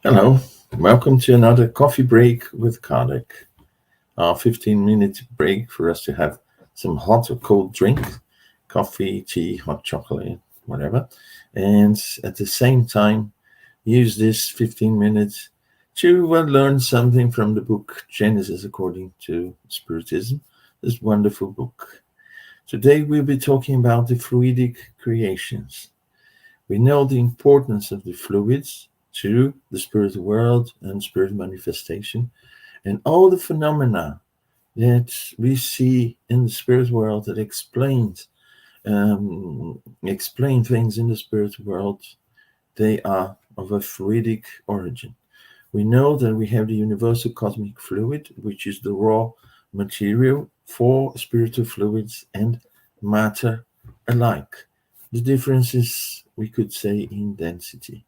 Hello, welcome to another coffee break with Kardec. Our 15-minute break for us to have some hot or cold drink, coffee, tea, hot chocolate, whatever. And at the same time, use this 15 minutes to learn something from the book Genesis According to Spiritism, this wonderful book. Today we'll be talking about the fluidic creations. We know the importance of the fluids to the spirit world and spirit manifestation, and all the phenomena that we see in the spirit world that explain things in the spirit world, they are of a fluidic origin. We know that we have the universal cosmic fluid, which is the raw material for spiritual fluids and matter alike. The difference is, we could say, in density.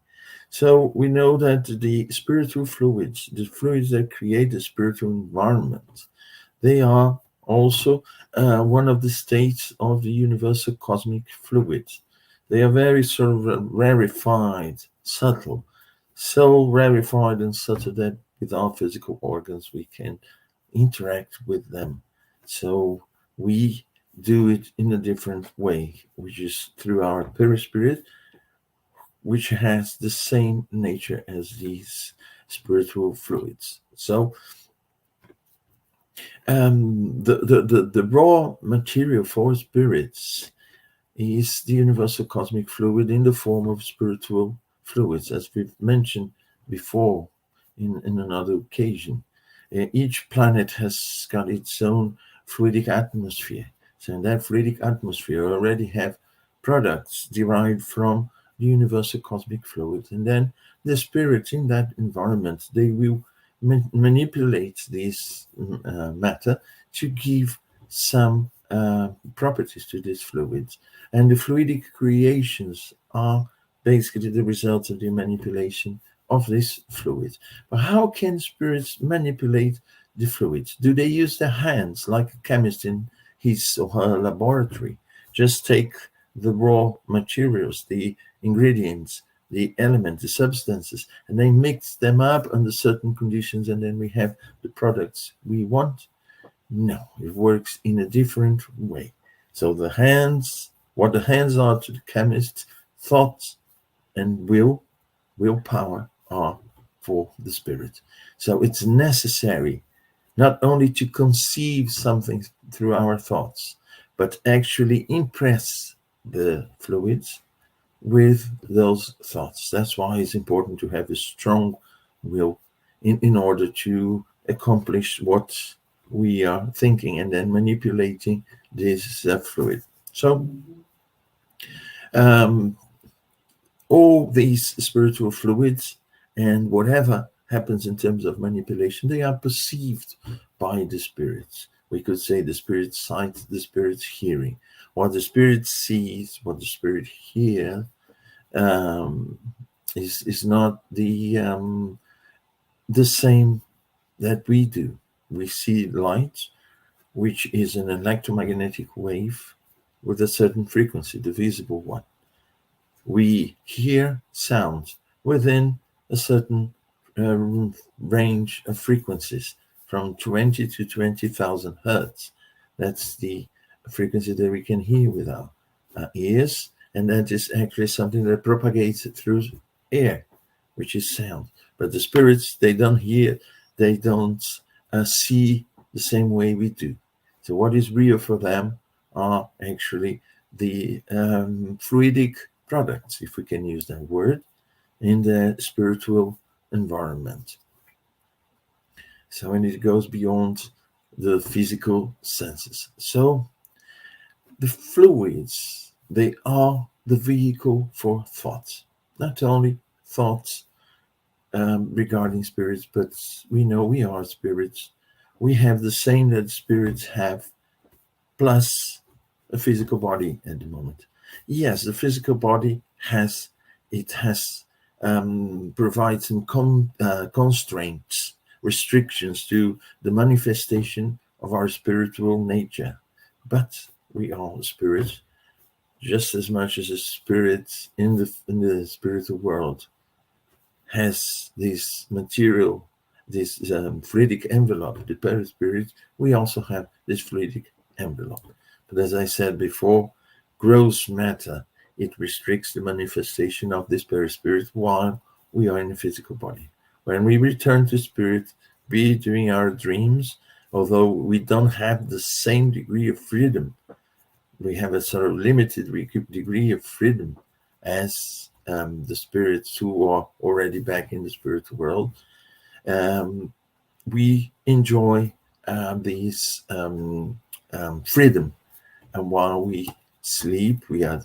So we know that the spiritual fluids, the fluids that create the spiritual environment, they are also one of the states of the universal cosmic fluids. They are very sort of rarefied, subtle, so rarefied and subtle that with our physical organs we can interact with them. So we do it in a different way, which is through our perispirit, which has the same nature as these spiritual fluids. So the raw material for spirits is the universal cosmic fluid in the form of spiritual fluids, as we've mentioned before in another occasion. Each planet has got its own fluidic atmosphere. So in that fluidic atmosphere already have products derived from the universal cosmic fluid, and then the spirits in that environment, they will manipulate this matter to give some properties to these fluids, and the fluidic creations are basically the result of the manipulation of this fluid. But how can spirits manipulate the fluids? Do they use their hands like a chemist in his or her laboratory? Just take the raw materials, the ingredients, the elements, the substances, and they mix them up under certain conditions, and then we have the products we want? No, it works in a different way. So the hands, what the hands are to the chemist, thoughts and willpower are for the spirit. So it's necessary not only to conceive something through our thoughts, but actually impress the fluids with those thoughts. That's why it's important to have a strong will in order to accomplish what we are thinking and then manipulating this fluid. So all these spiritual fluids and whatever happens in terms of manipulation, they are perceived by the spirits. We could say the spirit sight, the spirit's hearing. What the spirit sees, what the spirit hears, is not the same that we do. We see light, which is an electromagnetic wave with a certain frequency, the visible one. We hear sound within a certain range of frequencies from 20 to 20,000 hertz. That's the frequency that we can hear with our ears, and that is actually something that propagates through air, which is sound. But the spirits, they don't hear, they don't see the same way we do. So what is real for them are actually the fluidic products, if we can use that word, in the spiritual environment. So, and it goes beyond the physical senses. So the fluids, they are the vehicle for thoughts. Not only thoughts regarding spirits, but we know we are spirits. We have the same that spirits have plus a physical body at the moment. Yes, the physical body has provides some constraints, restrictions to the manifestation of our spiritual nature, but we are spirits just as much as a spirit in the spiritual world has this material, this fluidic envelope, the perispirit. We also have this fluidic envelope. But as I said before, gross matter, it restricts the manifestation of this perispirit while we are in a physical body. When we return to spirit, be it during our dreams, although we don't have the same degree of freedom, we have a sort of limited degree of freedom as the spirits who are already back in the spiritual world. We enjoy these freedom, and while we sleep, we are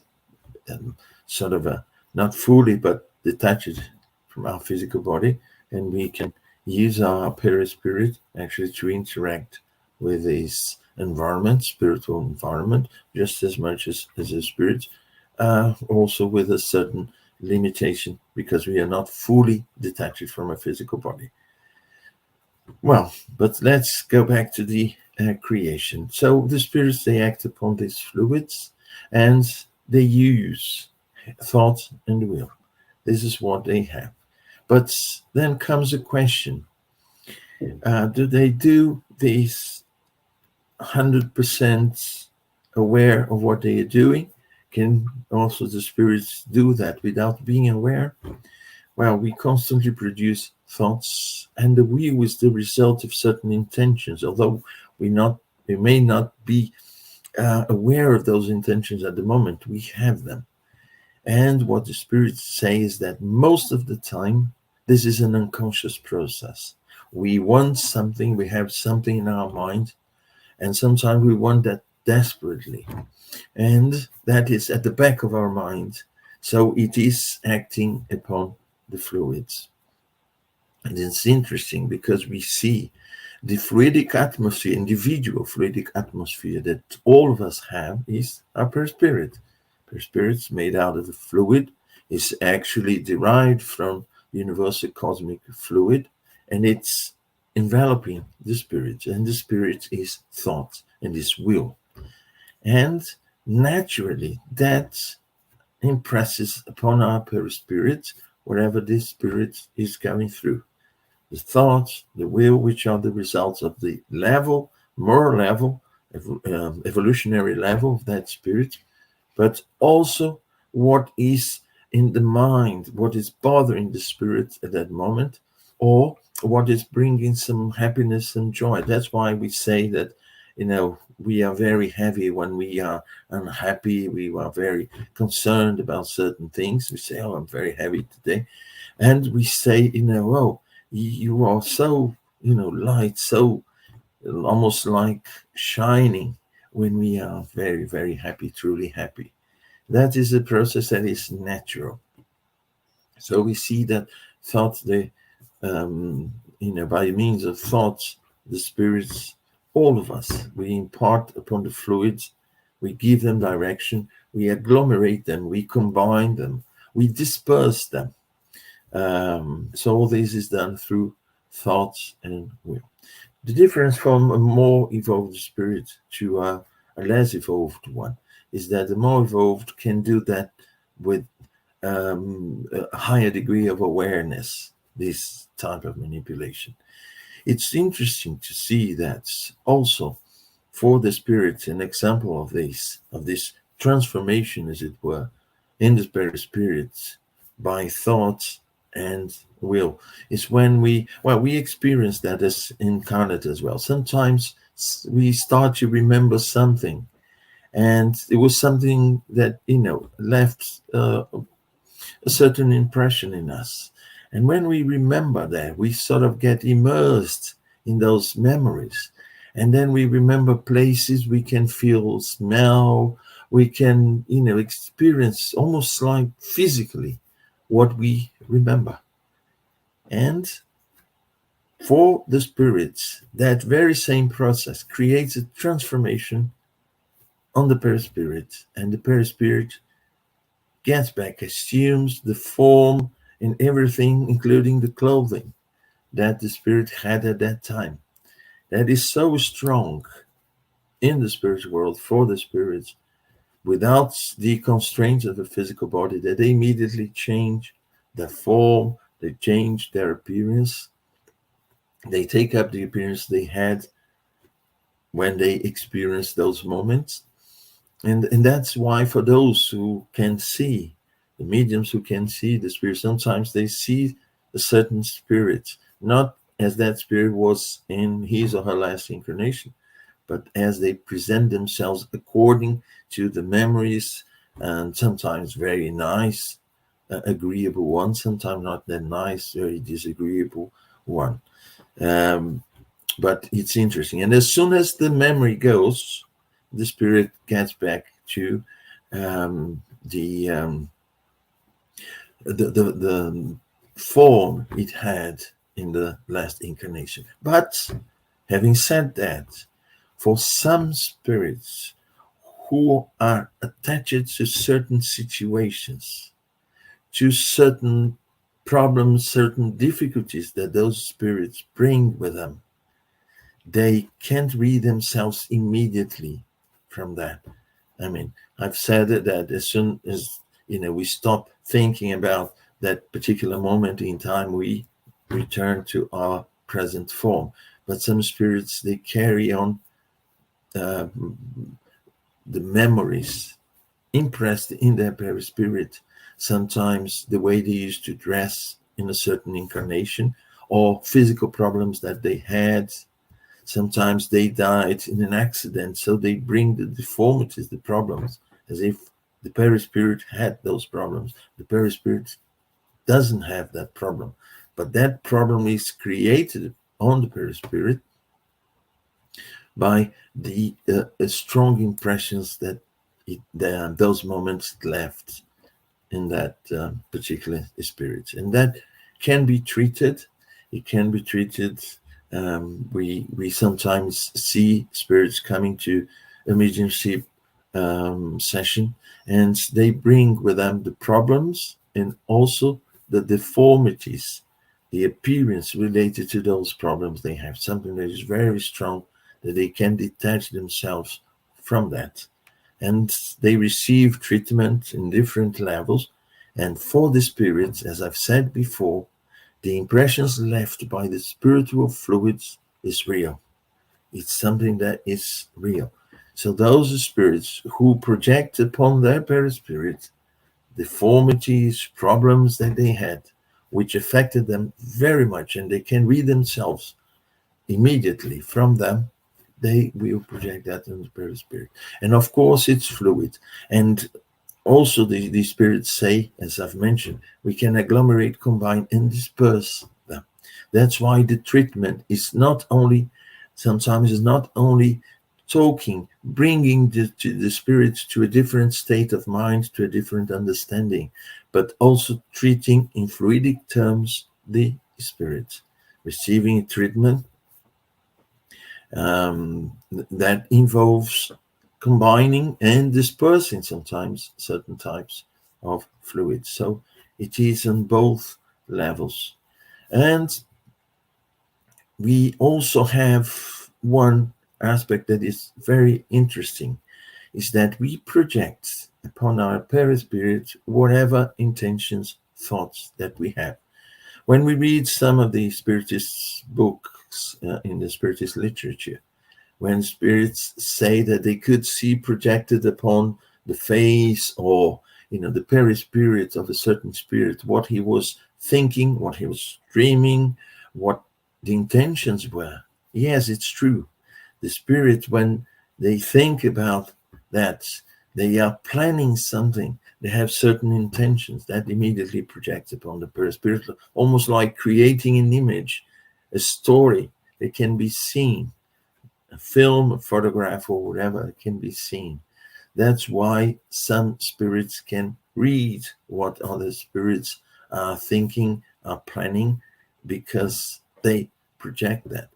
sort of not fully but detached from our physical body, and we can use our perispirit actually to interact with this environment, spiritual environment, just as much as a spirit, also with a certain limitation, because we are not fully detached from a physical body. Well, but let's go back to the creation. So the spirits, they act upon these fluids, and they use thought and will. This is what they have. But then comes a question. Do they do this 100% aware of what they are doing? Can also the spirits do that without being aware? Well, we constantly produce thoughts, and the will is the result of certain intentions, although we may not be aware of those intentions at the moment. We have them. And what the spirits say is that most of the time, this is an unconscious process. We want something, we have something in our mind, and sometimes we want that desperately. And that is at the back of our mind. So it is acting upon the fluids. And it's interesting because we see the fluidic atmosphere, individual fluidic atmosphere that all of us have is our perispirit. Perispirit, made out of the fluid, is actually derived from universal cosmic fluid, and it's enveloping the spirit, and the spirit is thought and is will. And naturally, that impresses upon our perispirit wherever this spirit is going through. The thoughts, the will, which are the results of the level, moral level, evolutionary level of that spirit, but also what is in the mind, what is bothering the spirit at that moment, or what is bringing some happiness and joy. That's why we say that, we are very heavy when we are unhappy. We are very concerned about certain things. We say, oh, I'm very heavy today. And we say, oh, you are so, light, so almost like shining when we are very, very happy, truly happy. That is a process that is natural. So we see that thought, by means of thoughts, the spirits, all of us, we impart upon the fluids, we give them direction, we agglomerate them, we combine them, we disperse them. So all this is done through thoughts and will. The difference from a more evolved spirit to a less evolved one is that the more evolved can do that with a higher degree of awareness, this type of manipulation. It's interesting to see that also for the spirit, an example of this transformation, as it were, in the perispirit by thought and will, is when we experience that as incarnate as well. Sometimes we start to remember something, and it was something that left a certain impression in us. And when we remember that, we sort of get immersed in those memories. And then we remember places, we can feel, smell, we can, experience almost like physically what we remember. And for the spirits, that very same process creates a transformation on the perispirit, and the perispirit gets back, assumes the form and everything, including the clothing that the spirit had at that time. That is so strong in the spiritual world for the spirits, without the constraints of the physical body, that they immediately change their form, they change their appearance, they take up the appearance they had when they experienced those moments. And that's why, for those who can see, the mediums who can see the spirit, sometimes they see a certain spirit, not as that spirit was in his or her last incarnation, but as they present themselves according to the memories, and sometimes very nice, agreeable one, sometimes not that nice, very disagreeable one. But it's interesting. And as soon as the memory goes, the spirit gets back to the form it had in the last incarnation. But having said that, for some spirits who are attached to certain situations, to certain problems, certain difficulties that those spirits bring with them, they can't read themselves immediately from that. I mean, I've said it, that as soon as we stop thinking about that particular moment in time, we return to our present form. But some spirits, they carry on the memories impressed in their perispirit. Sometimes the way they used to dress in a certain incarnation, or physical problems that they had. Sometimes they died in an accident, so they bring the deformities, the problems, as if the perispirit had those problems. The perispirit doesn't have that problem, but that problem is created on the perispirit by the strong impressions that those moments left in that particular spirit, and that can be treated. It can be treated. We sometimes see spirits coming to a mediumship session, and they bring with them the problems and also the deformities, the appearance related to those problems they have, something that is very strong, that they can detach themselves from that. And they receive treatment in different levels. And for the spirits, as I've said before, the impressions left by the spiritual fluids is real. It's something that is real. So those spirits who project upon their perispirit deformities, problems that they had, which affected them very much, and they can read themselves immediately from them, they will project that in the perispirit. And of course, it's fluid. And also, the spirits say, as I've mentioned, we can agglomerate, combine, and disperse them. That's why the treatment is not only, sometimes is not only talking, bringing the spirits to a different state of mind, to a different understanding, but also treating in fluidic terms the spirit, receiving treatment that involves combining and dispersing sometimes certain types of fluids. So it is on both levels. And we also have one aspect that is very interesting, is that we project upon our perispirit whatever intentions, thoughts that we have. When we read some of the spiritist books in the spiritist literature, when spirits say that they could see projected upon the face or the perispirit of a certain spirit what he was thinking, what he was dreaming, what the intentions were. Yes, it's true. The spirit, when they think about that, they are planning something, they have certain intentions that immediately projects upon the perispirit, almost like creating an image, a story that can be seen. A film, a photograph, or whatever can be seen. That's why some spirits can read what other spirits are thinking, are planning, because they project that.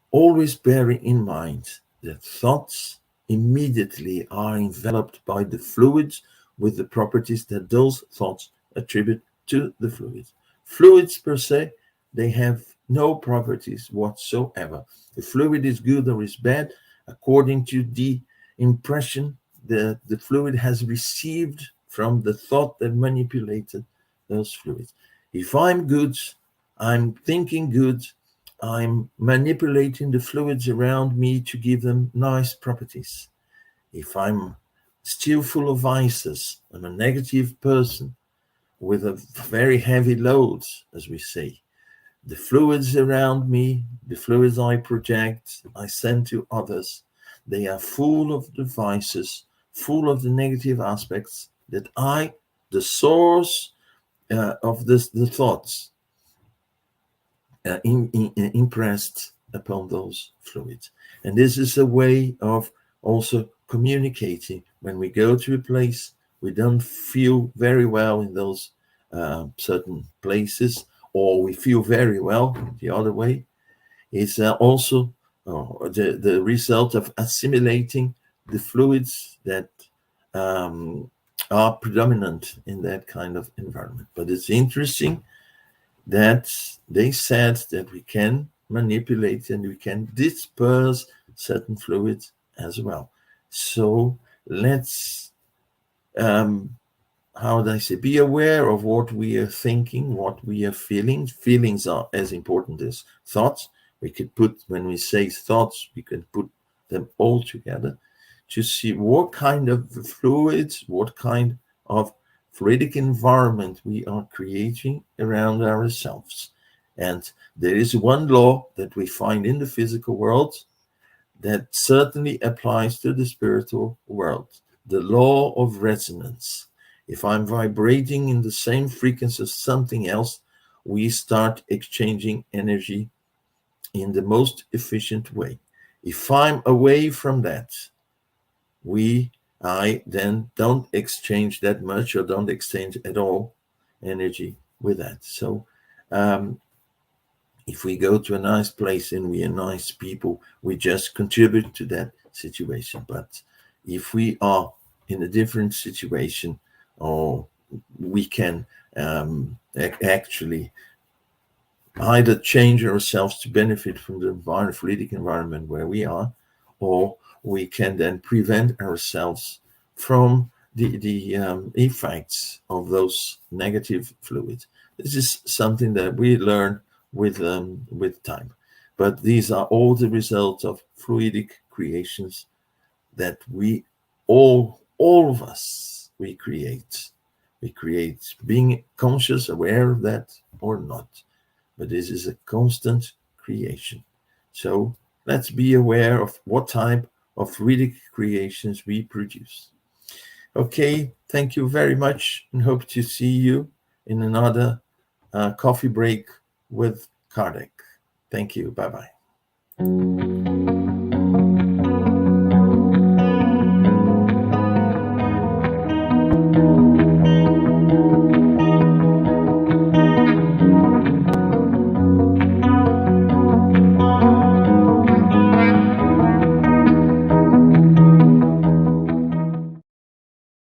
Always bearing in mind that thoughts, immediately are enveloped by the fluids with the properties that those thoughts attribute to the fluids. Fluids per se, they have no properties whatsoever. The fluid is good or is bad according to the impression that the fluid has received from the thought that manipulated those fluids. If I'm good, I'm thinking good, I'm manipulating the fluids around me to give them nice properties. If I'm still full of vices, I'm a negative person with a very heavy load, as we say. The fluids around me, the fluids I project, I send to others, they are full of the vices, full of the negative aspects that I, the source of the thoughts, impressed upon those fluids. And this is a way of also communicating. When we go to a place, we don't feel very well in those certain places, or we feel very well the other way. It's also the result of assimilating the fluids that are predominant in that kind of environment. But it's interesting that they said that we can manipulate and we can disperse certain fluids as well. So let's, how do I say, be aware of what we are thinking, what we are feeling. Feelings are as important as thoughts. We could put, when we say thoughts, we can put them all together to see what kind of fluids, what kind of fluidic environment we are creating around ourselves. And there is one law that we find in the physical world that certainly applies to the spiritual world, the law of resonance. If I'm vibrating in the same frequency as something else, we start exchanging energy in the most efficient way. If I'm away from that, I then don't exchange that much or don't exchange at all energy with that. So if we go to a nice place and we are nice people, we just contribute to that situation. But if we are in a different situation, or we can actually either change ourselves to benefit from the fluidic environment where we are, or we can then prevent ourselves from the effects of those negative fluids. This is something that we learn with time. But these are all the results of fluidic creations that we all of us, we create. We create, being conscious, aware of that or not. But this is a constant creation. So let's be aware of what type of fluidic creations we produce. Okay, thank you very much, and hope to see you in another coffee break with Kardec. Thank you. Bye-bye.